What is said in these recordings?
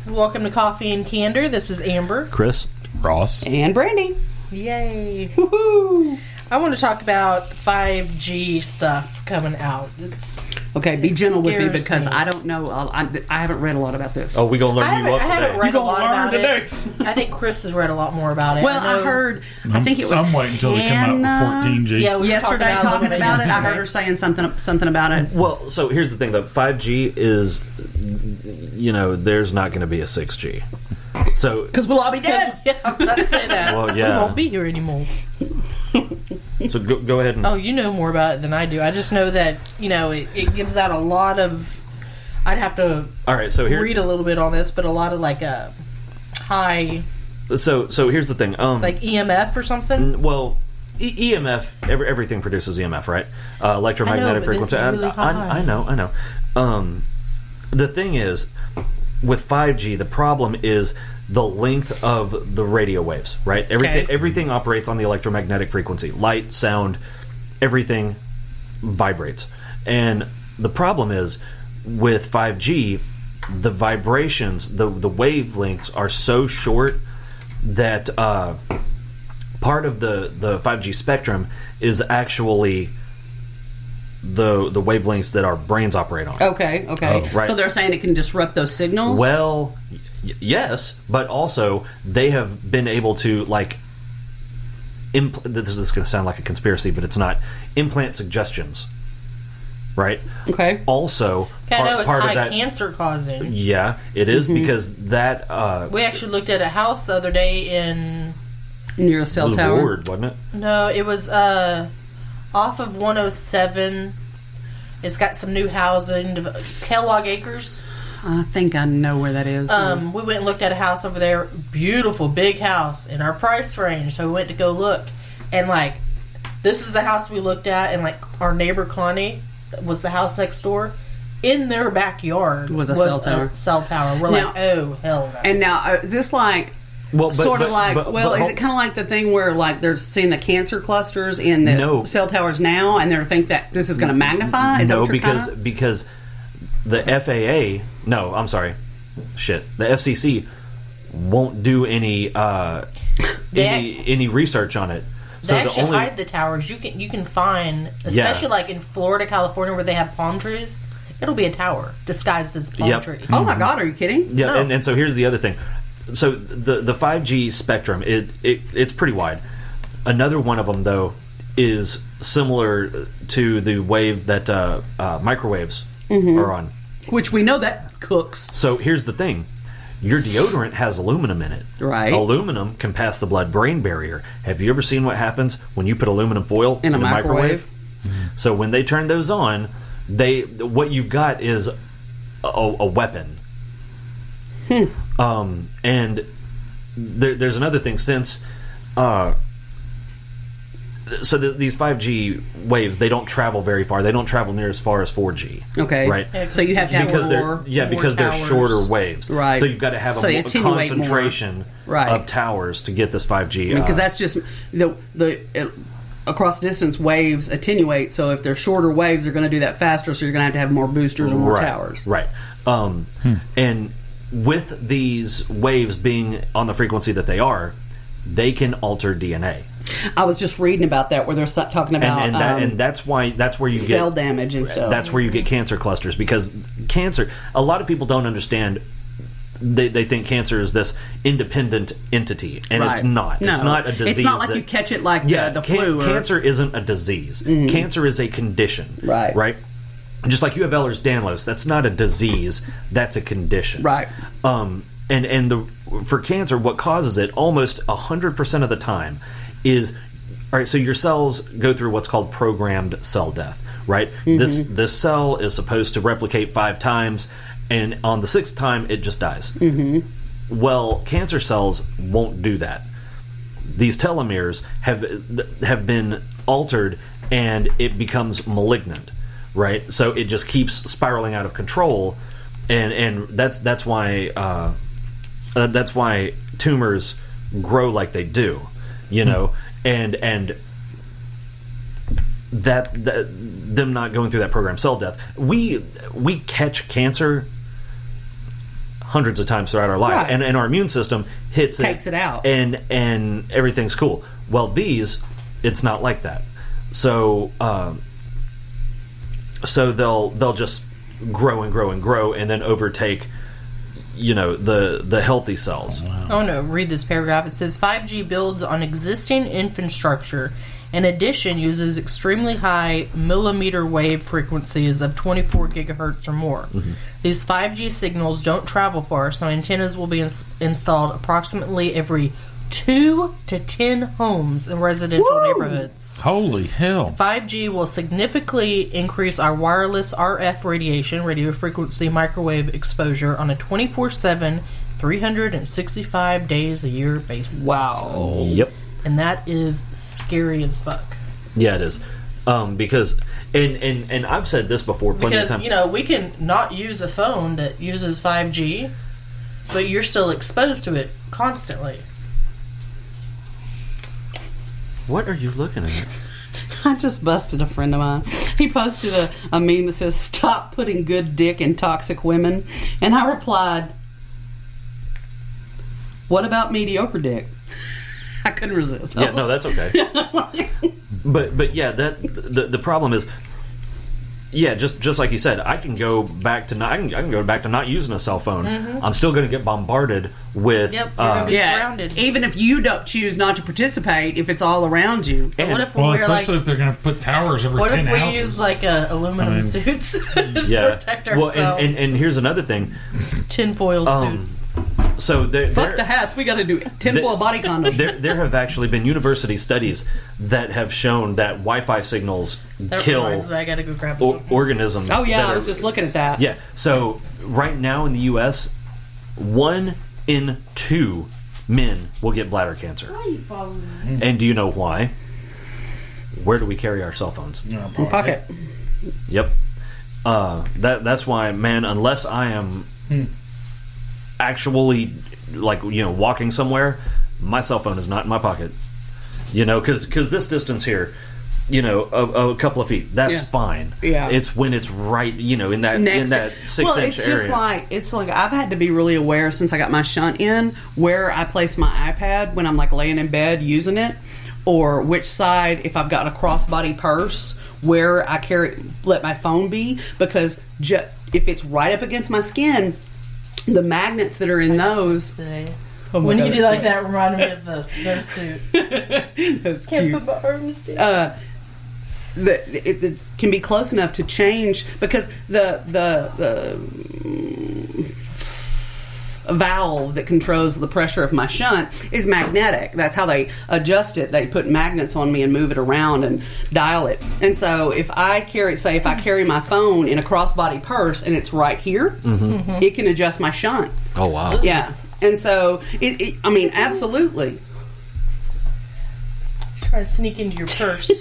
Welcome to Coffee and Candor. This is Amber. Chris. Ross. And Brandy. Yay. Woohoo! I want to talk about 5G stuff coming out. Okay, be gentle with me scares because me. I don't know. I haven't read a lot about this. Oh, we gonna learn you up I haven't today. read a lot about today. it. I think Chris has read a lot more about it. Well, I heard. I think it was. I'm waiting until they come out with 14G. Yeah, we were yesterday talking about it. I heard her saying something about it. Well, so here's the thing: though, 5G is, there's not going to be a 6G. So Because we'll all be dead. Yeah, I was about to say that. Well, yeah. We won't be here anymore. So go ahead and. Oh, you know more about it than I do. I just know that, it gives out a lot of... I'd have to All right, so read a little bit on this, but a lot of, high... So here's the thing. like EMF or something? Well, EMF, everything produces EMF, right? Electromagnetic but it's frequency. really high. I know. The thing is, with 5G, the problem is the length of the radio waves, right? Everything operates on the electromagnetic frequency. Light, sound, everything vibrates. And the problem is, with 5G, the vibrations, the wavelengths are so short that part of the 5G spectrum is actually the wavelengths that our brains operate on. Okay. Oh, right. So they're saying it can disrupt those signals? Well, yes, but also they have been able to, this is going to sound like a conspiracy, but it's not, implant suggestions. Right? Okay. Also, I know it's part high of that, cancer causing. Yeah, it is because that... We actually looked at a house the other day in... Near a cell was tower? Ward, wasn't it? No, it was off of 107. It's got some new housing. Kellogg Acres. I think I know where that is. We went and looked at a house over there. Beautiful, big house in our price range. So we went to go look. And, this is the house we looked at. And, our neighbor, Connie, was the house next door. In their backyard was a cell tower. We're now, oh, hell no. And now, is this Well, is it kind of like the thing where they're seeing the cancer clusters in the cell towers now, and they think that this is going to magnify? Is that what you're because the FAA, the FCC won't do any research on it. They actually hide the towers. You can find, especially in Florida, California, where they have palm trees. It'll be a tower disguised as a palm tree. Oh my God, are you kidding? Yeah, No. and so here's the other thing. So the 5G spectrum, it's pretty wide. Another one of them, though, is similar to the wave that microwaves are on. Which we know that cooks. So here's the thing. Your deodorant has aluminum in it. Right. Aluminum can pass the blood-brain barrier. Have you ever seen what happens when you put aluminum foil in a microwave? So when they turn those on, what you've got is a weapon. And there's another thing. Since these 5G waves, they don't travel very far. They don't travel near as far as 4G. Okay. Right. Yeah, So you have to have because they're shorter waves. Right. So you've got to have a concentration of towers to get this 5G. Because that's just the across distance waves attenuate. So if they're shorter waves, they're going to do that faster. So you're going to have more boosters and more towers. Right. And with these waves being on the frequency that they can alter DNA. I was just reading about that where they're talking about and that's where you get cell damage and stuff. That's where you get cancer clusters, because cancer. A lot of people don't understand. They think cancer is this independent entity, and it's not. No. It's not a disease. It's not like you catch it like the flu. Cancer isn't a disease. Cancer is a condition. Right. Right. Just like you have Ehlers-Danlos, that's not a disease. That's a condition. Right. For cancer, what causes it almost 100% of the time is, all right, so your cells go through what's called programmed cell death, right? This cell is supposed to replicate 5 times, and on the 6th time, it just dies. Well, cancer cells won't do that. These telomeres have been altered, and it becomes malignant, right? So it just keeps spiraling out of control, and that's why tumors grow like they do, and that them not going through that programmed cell death. We catch cancer hundreds of times throughout our life, Right. and our immune system takes it out, and everything's cool. Well, these, it's not like that. So they'll just grow and grow and grow, and then overtake, the healthy cells. Oh, wow. I want to read this paragraph. It says 5G builds on existing infrastructure. In addition, uses extremely high millimeter wave frequencies of 24 gigahertz or more. Mm-hmm. These 5G signals don't travel far, so antennas will be installed approximately every 2 to 10 homes in residential neighborhoods. Holy hell. 5G will significantly increase our wireless RF radiation, radio frequency microwave exposure, on a 24/7, 365 days a year basis. Wow. Yep. And that is scary as fuck. Yeah, it is. Because and I've said this before plenty of times. Because, we can not use a phone that uses 5G, but you're still exposed to it constantly. What are you looking at? I just busted a friend of mine. He posted a meme that says, "Stop putting good dick in toxic women." And I replied, "What about mediocre dick?" I couldn't resist. Yeah, no, that's okay. but yeah, that the problem is, yeah, just like you said, I can go back to I can go back to not using a cell phone. Mm-hmm. I'm still going to get bombarded with. Yep, you're going to be surrounded. Even if you don't choose not to participate, if it's all around you. So what if we're especially if they're going to put towers over 10 houses. What if we use aluminum suits to protect ourselves? Well, and here's another thing: tinfoil suits. So fuck the hats. We got to do tinfoil body condom. There have actually been university studies that have shown that Wi-Fi signals kill I gotta go grab organisms. Oh yeah, I was just looking at that. Yeah. So right now in the U.S., 1 in 2 men will get bladder cancer. Why are you following me? And do you know why? Where do we carry our cell phones? Pocket. Yep. That's why, man. Unless I am actually walking somewhere, my cell phone is not in my pocket. Because this distance here, a couple of feet, that's fine. Yeah. It's when it's right, in that 6-inch area. It's like I've had to be really aware since I got my shunt in where I place my iPad when I'm laying in bed using it, or which side, if I've got a crossbody purse, where I let my phone be, because if it's right up against my skin, the magnets that are in those. When you do that, reminded me of the snowsuit. That's Can't cute. put my arms down. It can be close enough to change, because the valve that controls the pressure of my shunt is magnetic. That's how they adjust it. They put magnets on me and move it around and dial it. And so if I carry my phone in a crossbody purse and it's right here, it can adjust my shunt. Oh wow. Yeah. And so absolutely. Try to sneak into your purse.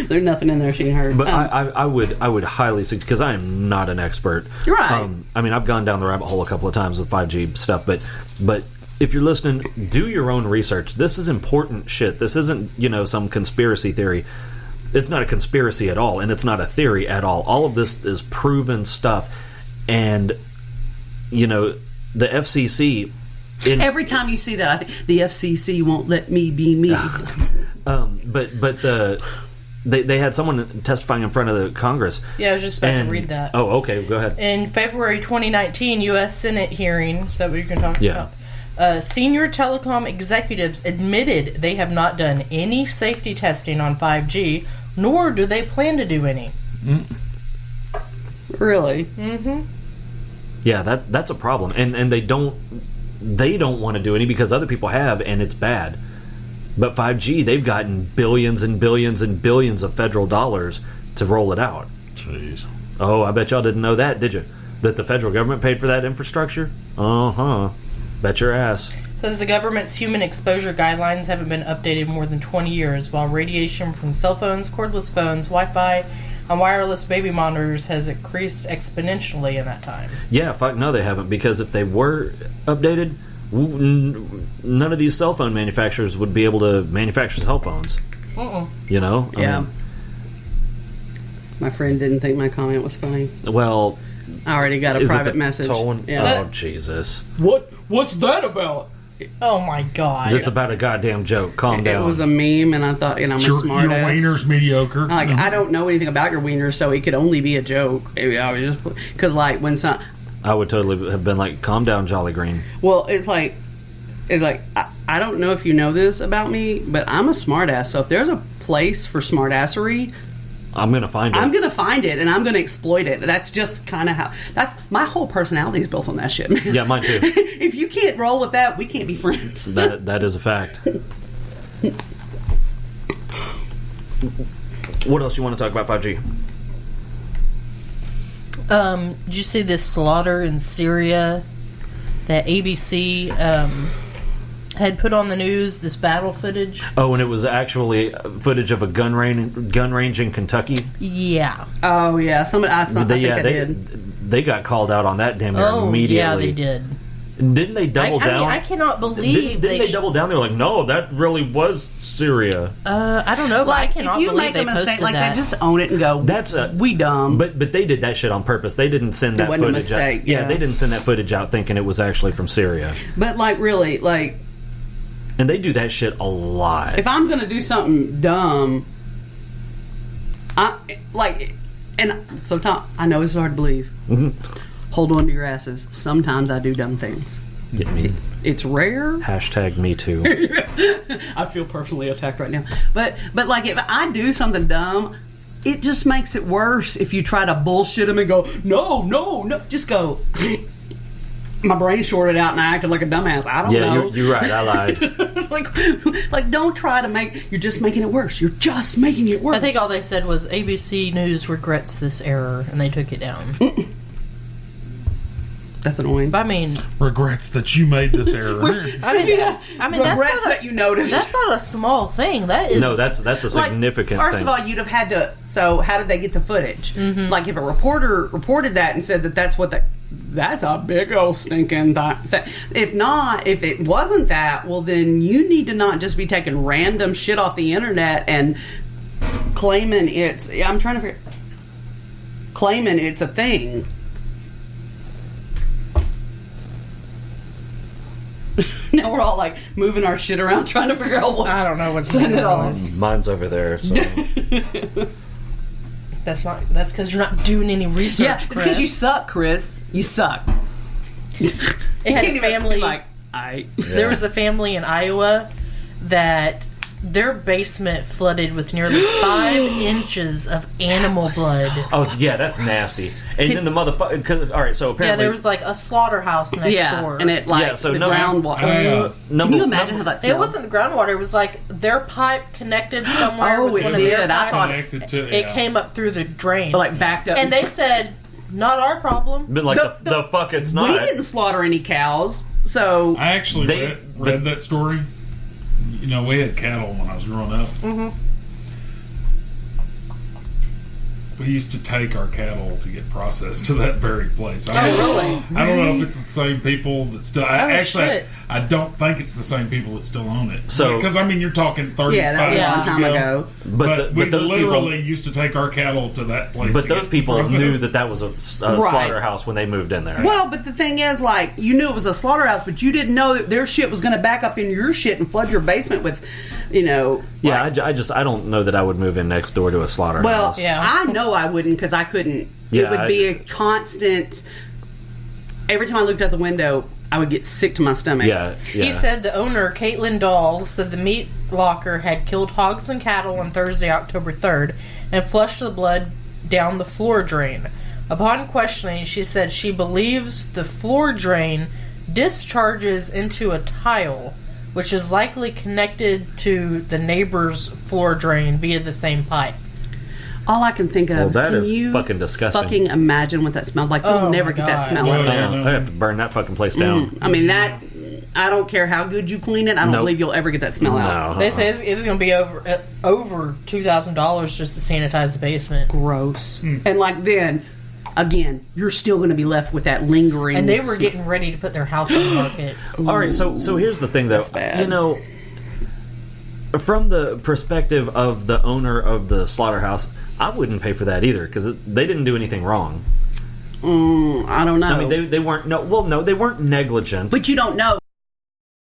There's nothing in there she can hurt. But I would highly suggest, because I am not an expert. You're right. I've gone down the rabbit hole a couple of times with 5G stuff, but if you're listening, do your own research. This is important shit. This isn't some conspiracy theory. It's not a conspiracy at all, and it's not a theory at all. All of this is proven stuff, and the FCC. Every time you see that, I think the FCC won't let me be me. But they had someone testifying in front of the Congress. Yeah, I was just about to read that. Oh, okay, go ahead. In February 2019 U.S. Senate hearing, is that what you're going to talk about? Senior telecom executives admitted they have not done any safety testing on 5G, nor do they plan to do any. Really? Mm-hmm. Yeah, that's a problem, and they don't want to do any because other people have, and it's bad. But 5G, they've gotten billions and billions and billions of federal dollars to roll it out. Jeez. Oh, I bet y'all didn't know that, did you? That the federal government paid for that infrastructure? Uh-huh. Bet your ass. Says the government's human exposure guidelines haven't been updated more than 20 years, while radiation from cell phones, cordless phones, Wi-Fi, and wireless baby monitors has increased exponentially in that time. Yeah, fuck no, they haven't, because if they were updated, none of these cell phone manufacturers would be able to manufacture cell phones. Yeah. My friend didn't think my comment was funny. Well, I already got a Is it private the message. tall one? Yeah. Oh, Jesus. What's that about? Oh my god! It's about a goddamn joke. Calm down. It was a meme, and I thought, I'm a Your smart ass. wiener's mediocre. Like, I don't know anything about your wiener, so it could only be a joke. Because, like, when some... I would totally have been like, calm down, Jolly Green. Well, it's like I don't know if you know this about me, but I'm a smart ass. So if there's a place for smart assery, I'm going to find it. I'm going to find it, and I'm going to exploit it. That's just kind of how... my whole personality is built on that shit, man. Yeah, mine too. If you can't roll with that, we can't be friends. That is a fact. What else do you want to talk about 5G? Did you see this slaughter in Syria that ABC had put on the news? This battle footage. Oh, and it was actually footage of a gun range in Kentucky. Yeah. Oh, yeah. I think I did. They got called out on that damn near immediately. Yeah, they did. Didn't they double down? I cannot believe Didn't they double down? They were like, no, that really was Syria. I don't know, but I cannot if you believe make a they mistake posted like that. that, just own it and go. We dumb. But they did that shit on purpose. They didn't send that wasn't a footage mistake, out. yeah. They didn't send that footage out thinking it was actually from Syria. But really, and they do that shit a lot. if I'm gonna do something dumb, and sometimes I know it's hard to believe. Hold on to your asses. Sometimes I do dumb things. Get me. It's rare. Hashtag me too. I feel personally attacked right now. But if I do something dumb, it just makes it worse if you try to bullshit them and go, no. Just go, my brain shorted out and I acted like a dumbass. I don't know. Yeah, you're right. I lied. like, don't try to you're just making it worse. You're just making it worse. I think all they said was ABC News regrets this error, and they took it down. That's annoying. But I mean, Regrets that you made this error. regrets that you noticed. That's not a small thing. That is No, that's a significant First thing. of all, you'd have had to. So, how did they get the footage? Mm-hmm. Like, if a reporter reported that and said that's what that's a big old stinking thing. If it wasn't that, well, then you need to not just be taking random shit off the internet and claiming it's a thing. Now we're all like moving our shit around trying to figure out what. I don't know what's going on. Mine's over there. So. That's because you're not doing any research. Yeah, it's because you suck, Chris. You suck. It had a family. There was a family in Iowa that their basement flooded with nearly 5 inches of animal blood. Oh yeah, that's nasty. And then the motherfucker. All right, so apparently, Yeah, there was like a slaughterhouse next door. and it so the number- groundwater. Can you imagine how that smelled? It wasn't the groundwater. It was like their pipe connected somewhere. Oh, with it one of did. their I pipes. thought Connected to It came up through the drain, like backed up. and they said, "Not our problem." But like the fuck, it's not. We didn't slaughter any cows, so I actually read that story. You know, we had cattle when I was growing up. Mm-hmm. We used to take our cattle to get processed to that very place. Really? I don't know if it's the same people that still. Shit. I don't think it's the same people that still own it. So- because I mean, you're talking 35 that was a long years time ago. But we those literally people, used to take our cattle to that place. but to those get people processed. knew that was a slaughterhouse when they moved in there. Well, but the thing is, you knew it was a slaughterhouse, but you didn't know that their shit was going to back up in your shit and flood your basement with, Yeah, I don't know that I would move in next door to a slaughterhouse. Well, Yeah. I know I wouldn't because I couldn't. Yeah, it would be a constant. Every time I looked out the window, I would get sick to my stomach. yeah. He said the owner, Caitlin Dahl, said the meat locker had killed hogs and cattle on Thursday, October 3rd, and flushed the blood down the floor drain. Upon questioning, she said she believes the floor drain discharges into a tile, which is likely connected to the neighbor's floor drain via the same pipe. All I can think of that is, can is you fucking disgusting. fucking imagine what that smelled like? You'll Oh never my get that God. smell Well, out of yeah. there. I have to burn that fucking place down. I mean, that, I don't care how good you clean it, I don't Nope. believe you'll ever get that smell out. No. They say it was going to be over $2,000 just to sanitize the basement. Gross. And then, again, you're still going to be left with that lingering. And they were smell. getting ready to put their house on the market. All right, so here's the thing, though. That's bad. From the perspective of the owner of the slaughterhouse, I wouldn't pay for that either because they didn't do anything wrong. I don't know. I mean, they weren't. No, they weren't negligent. But you don't know